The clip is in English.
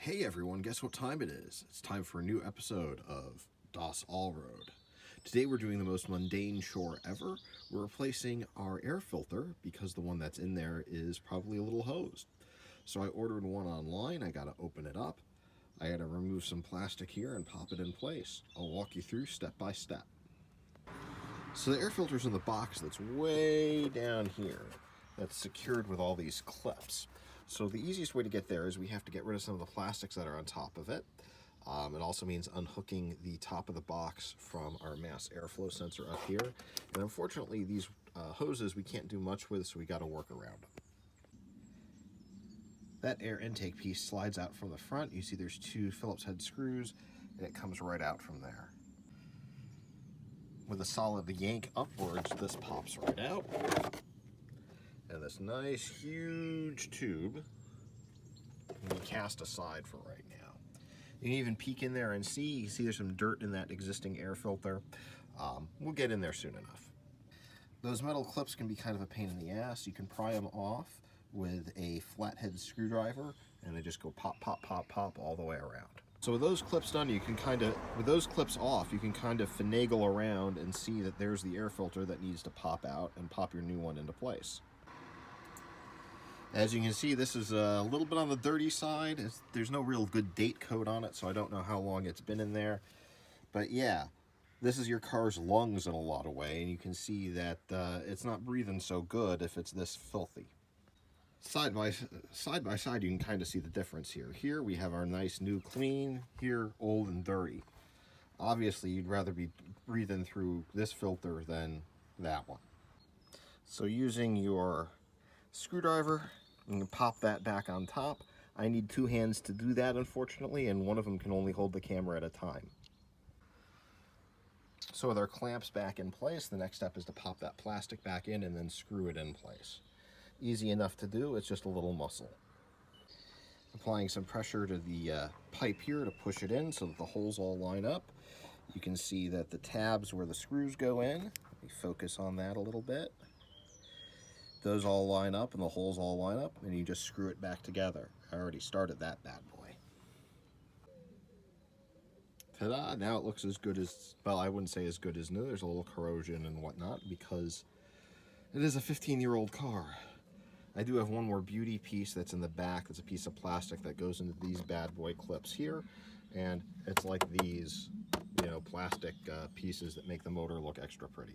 Hey everyone, guess what time it is? It's time for a new episode of Das Allroad. Today we're doing the most mundane chore ever. We're replacing our air filter because the one that's in there is probably a little hosed. So I ordered one online, I gotta open it up. I gotta remove some plastic here and pop it in place. I'll walk you through step by step. So the air filter's in the box that's way down here. That's secured with all these clips. So the easiest way to get there is we have to get rid of some of the plastics that are on top of it. It also means unhooking the top of the box from our mass airflow sensor up here. And unfortunately, these hoses we can't do much with, so we got to work around them. That air intake piece slides out from the front. You see there's two Phillips head screws, and it comes right out from there. With a solid yank upwards, this pops right out. And this nice huge tube we cast aside for right now. You can even peek in there and see, you see there's some dirt in that existing air filter. We'll get in there soon enough. Those metal clips can be kind of a pain in the ass. You can pry them off with a flathead screwdriver and they just go pop, pop, pop, pop all the way around. So with those clips done, with those clips off, you can kind of finagle around and see that there's the air filter that needs to pop out and pop your new one into place. As you can see, this is a little bit on the dirty side. There's no real good date code on it, so I don't know how long it's been in there. But yeah, this is your car's lungs in a lot of way, and you can see that it's not breathing so good if it's this filthy. Side by side, you can kind of see the difference here. Here we have our nice new clean, here old and dirty. Obviously, you'd rather be breathing through this filter than that one. So using your screwdriver, you can pop that back on top. I need two hands to do that, unfortunately, and one of them can only hold the camera at a time. So with our clamps back in place, the next step is to pop that plastic back in and then screw it in place. Easy enough to do, it's just a little muscle. Applying some pressure to the pipe here to push it in so that the holes all line up. You can see that the tabs where the screws go in, let me focus on that a little bit. Those all line up and the holes all line up, and you just screw it back together. I already started that bad boy. Ta-da! Now it looks as good as, well, I wouldn't say as good as new. There's a little corrosion and whatnot because it is a 15-year-old car. I do have one more beauty piece that's in the back. That's a piece of plastic that goes into these bad boy clips here, and it's like these, plastic pieces that make the motor look extra pretty.